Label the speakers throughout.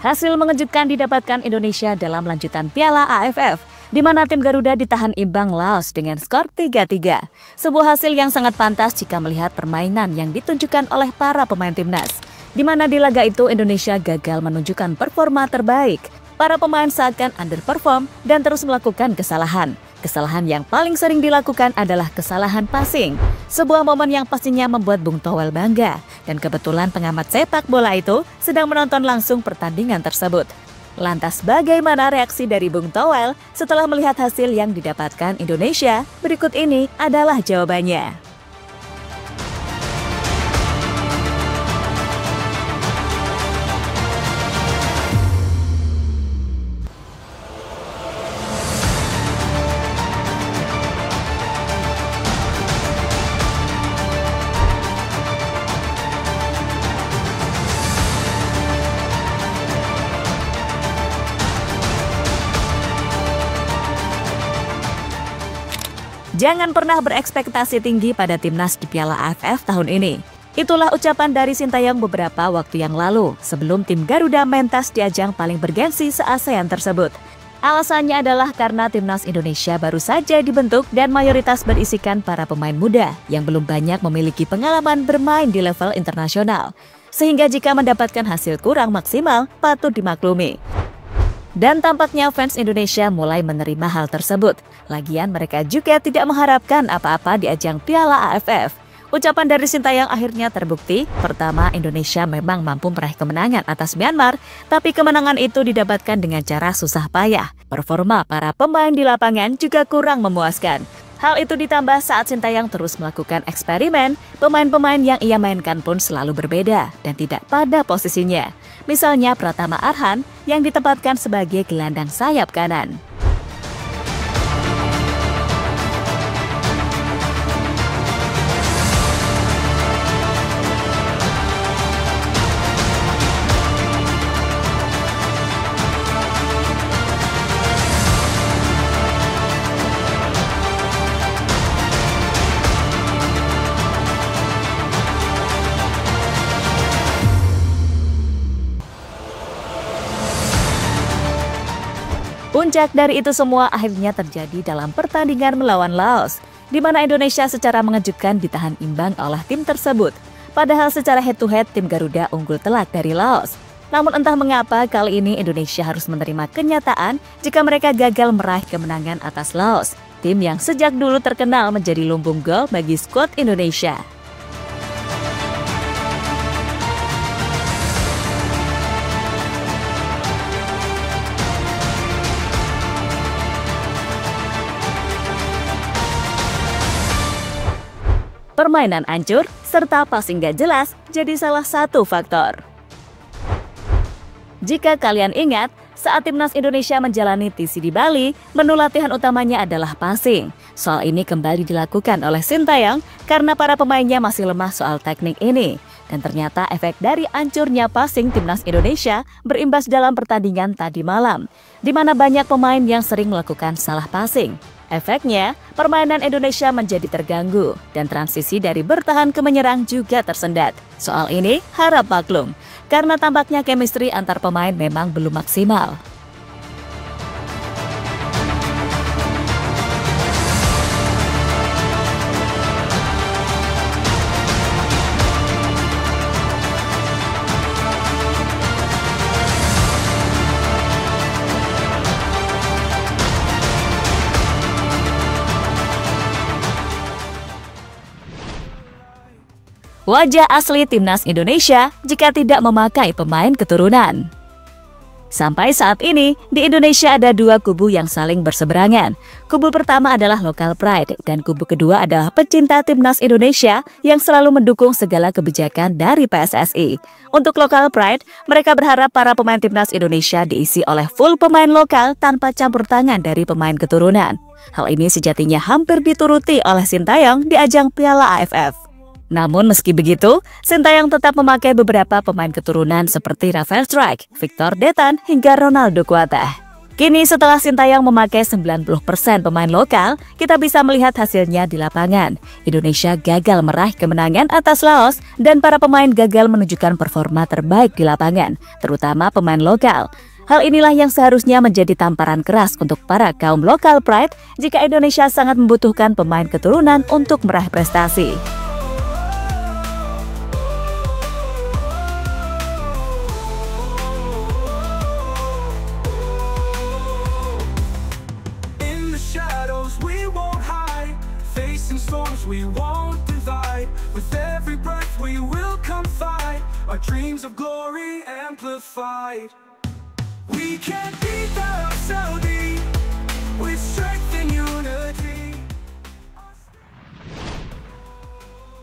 Speaker 1: Hasil mengejutkan didapatkan Indonesia dalam lanjutan Piala AFF, di mana tim Garuda ditahan imbang Laos dengan skor 3-3. Sebuah hasil yang sangat pantas jika melihat permainan yang ditunjukkan oleh para pemain timnas, di mana di laga itu Indonesia gagal menunjukkan performa terbaik. Para pemain seakan underperform dan terus melakukan kesalahan. Kesalahan yang paling sering dilakukan adalah kesalahan passing. Sebuah momen yang pastinya membuat Bung Towel bangga. Dan kebetulan pengamat sepak bola itu sedang menonton langsung pertandingan tersebut. Lantas bagaimana reaksi dari Bung Towel setelah melihat hasil yang didapatkan Indonesia? Berikut ini adalah jawabannya. Jangan pernah berekspektasi tinggi pada timnas di Piala AFF tahun ini. Itulah ucapan dari Sintayong beberapa waktu yang lalu sebelum tim Garuda mentas di ajang paling bergensi se-ASEAN tersebut. Alasannya adalah karena timnas Indonesia baru saja dibentuk dan mayoritas berisikan para pemain muda yang belum banyak memiliki pengalaman bermain di level internasional. Sehingga jika mendapatkan hasil kurang maksimal, patut dimaklumi. Dan tampaknya fans Indonesia mulai menerima hal tersebut. Lagian mereka juga tidak mengharapkan apa-apa di ajang Piala AFF. Ucapan dari Sintayong akhirnya terbukti. Pertama, Indonesia memang mampu meraih kemenangan atas Myanmar, tapi kemenangan itu didapatkan dengan cara susah payah. Performa para pemain di lapangan juga kurang memuaskan. Hal itu ditambah saat Sintayong terus melakukan eksperimen, pemain-pemain yang ia mainkan pun selalu berbeda dan tidak pada posisinya. Misalnya Pratama Arhan yang ditempatkan sebagai gelandang sayap kanan. Puncak dari itu semua akhirnya terjadi dalam pertandingan melawan Laos, di mana Indonesia secara mengejutkan ditahan imbang oleh tim tersebut. Padahal secara head-to-head tim Garuda unggul telak dari Laos. Namun entah mengapa kali ini Indonesia harus menerima kenyataan jika mereka gagal meraih kemenangan atas Laos, tim yang sejak dulu terkenal menjadi lumbung gol bagi skuad Indonesia. Permainan hancur serta passing gak jelas jadi salah satu faktor. Jika kalian ingat, saat timnas Indonesia menjalani TC di Bali, menu latihan utamanya adalah passing. Soal ini kembali dilakukan oleh Sintayong karena para pemainnya masih lemah soal teknik ini. Dan ternyata efek dari hancurnya passing timnas Indonesia berimbas dalam pertandingan tadi malam, di mana banyak pemain yang sering melakukan salah passing. Efeknya, permainan Indonesia menjadi terganggu dan transisi dari bertahan ke menyerang juga tersendat. Soal ini harap maklum, karena tampaknya chemistry antar pemain memang belum maksimal. Wajah asli timnas Indonesia jika tidak memakai pemain keturunan. Sampai saat ini, di Indonesia ada dua kubu yang saling berseberangan. Kubu pertama adalah local pride dan kubu kedua adalah pecinta timnas Indonesia yang selalu mendukung segala kebijakan dari PSSI. Untuk local pride, mereka berharap para pemain timnas Indonesia diisi oleh full pemain lokal tanpa campur tangan dari pemain keturunan. Hal ini sejatinya hampir dituruti oleh Sintayong di ajang Piala AFF. Namun meski begitu, Sintayong tetap memakai beberapa pemain keturunan seperti Rafael Struijk, Victor Detan, hingga Ronaldo Kuatah. Kini setelah Sintayong memakai 90% pemain lokal, kita bisa melihat hasilnya di lapangan. Indonesia gagal meraih kemenangan atas Laos dan para pemain gagal menunjukkan performa terbaik di lapangan, terutama pemain lokal. Hal inilah yang seharusnya menjadi tamparan keras untuk para kaum lokal pride jika Indonesia sangat membutuhkan pemain keturunan untuk meraih prestasi.
Speaker 2: We won't divide. With every breath we will come fight. Our dreams of glory amplified. We can't beat the Saudi with strength and unity.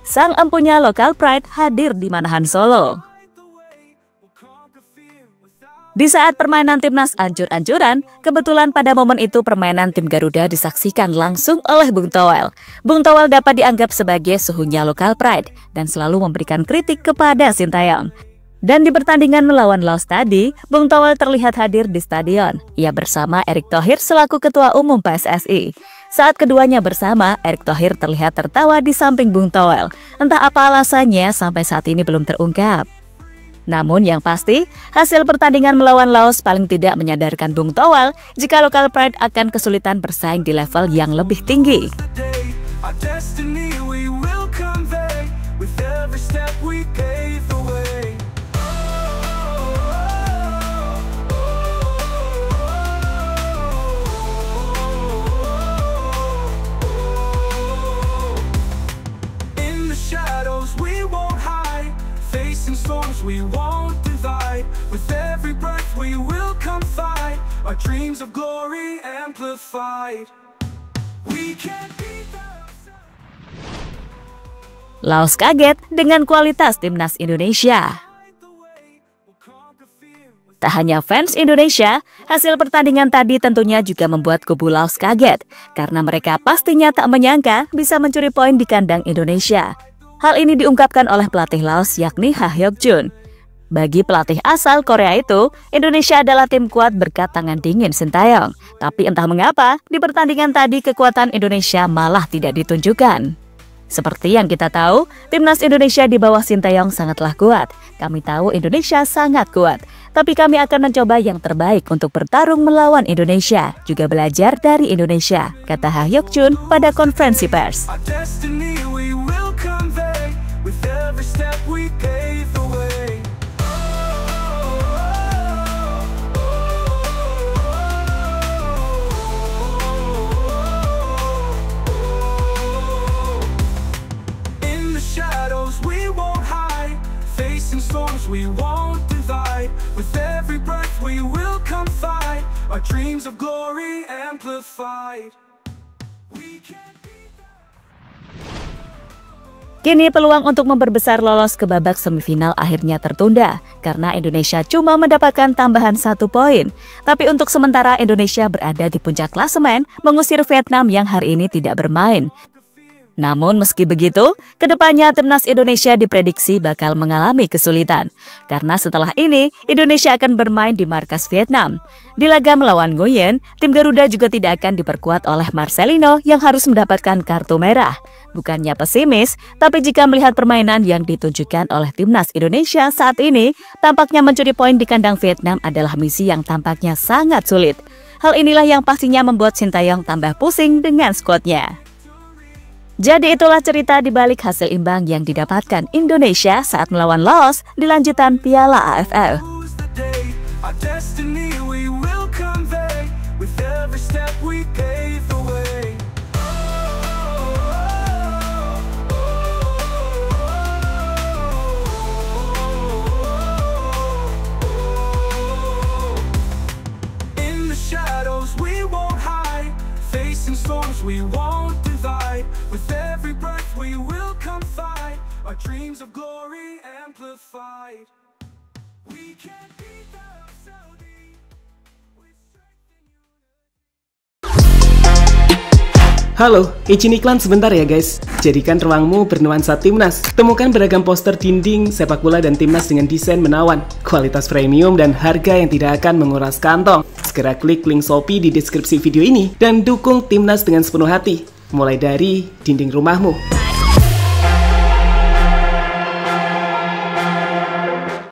Speaker 1: Sang empunya lokal pride hadir di Manahan Solo. Di saat permainan timnas ancur-ancuran, kebetulan pada momen itu permainan tim Garuda disaksikan langsung oleh Bung Toel. Bung Toel dapat dianggap sebagai suhunya lokal pride dan selalu memberikan kritik kepada Sintayong. Dan di pertandingan melawan Laos tadi, Bung Toel terlihat hadir di stadion. Ia bersama Erick Thohir selaku Ketua Umum PSSI. Saat keduanya bersama, Erick Thohir terlihat tertawa di samping Bung Toel. Entah apa alasannya sampai saat ini belum terungkap. Namun yang pasti, hasil pertandingan melawan Laos paling tidak menyadarkan Bung Toel jika lokal pride akan kesulitan bersaing di level yang lebih tinggi.
Speaker 2: We won't divide. With every breath we will come fight. Our dreams of glory amplified. We can't beat the...
Speaker 1: Laos kaget dengan kualitas timnas Indonesia. Tak hanya fans Indonesia, hasil pertandingan tadi tentunya juga membuat kubu Laos kaget karena mereka pastinya tak menyangka bisa mencuri poin di kandang Indonesia. Hal ini diungkapkan oleh pelatih Laos yakni Ha Hyuk Jun. Bagi pelatih asal Korea itu, Indonesia adalah tim kuat berkat tangan dingin Sintayong. Tapi entah mengapa, di pertandingan tadi kekuatan Indonesia malah tidak ditunjukkan. Seperti yang kita tahu, timnas Indonesia di bawah Sintayong sangatlah kuat. Kami tahu Indonesia sangat kuat. Tapi kami akan mencoba yang terbaik untuk bertarung melawan Indonesia. Juga belajar dari Indonesia, kata Ha Hyuk Jun pada konferensi pers.
Speaker 2: We won't divide. With every breath we will come fight. Our dreams of glory amplified. We can't beat the...
Speaker 1: Kini peluang untuk memperbesar lolos ke babak semifinal akhirnya tertunda karena Indonesia cuma mendapatkan tambahan 1 poin. Tapi untuk sementara Indonesia berada di puncak klasemen mengusir Vietnam yang hari ini tidak bermain. Namun meski begitu, kedepannya timnas Indonesia diprediksi bakal mengalami kesulitan. Karena setelah ini, Indonesia akan bermain di markas Vietnam. Di laga melawan Nguyen, tim Garuda juga tidak akan diperkuat oleh Marcelino yang harus mendapatkan kartu merah. Bukannya pesimis, tapi jika melihat permainan yang ditunjukkan oleh timnas Indonesia saat ini, tampaknya mencuri poin di kandang Vietnam adalah misi yang tampaknya sangat sulit. Hal inilah yang pastinya membuat Sintayong tambah pusing dengan skuadnya. Jadi itulah cerita di balik hasil imbang yang didapatkan Indonesia saat melawan Laos di lanjutan Piala AFF. We won't divide. With every breath we will come fight. Our dreams of glory amplified. We can't beat the Saudi.
Speaker 3: Halo, izin iklan sebentar ya guys. Jadikan ruangmu bernuansa Timnas. Temukan beragam poster dinding, sepak bola dan Timnas dengan desain menawan, kualitas premium dan harga yang tidak akan menguras kantong. Segera klik link Shopee di deskripsi video ini dan dukung Timnas dengan sepenuh hati. Mulai dari dinding rumahmu.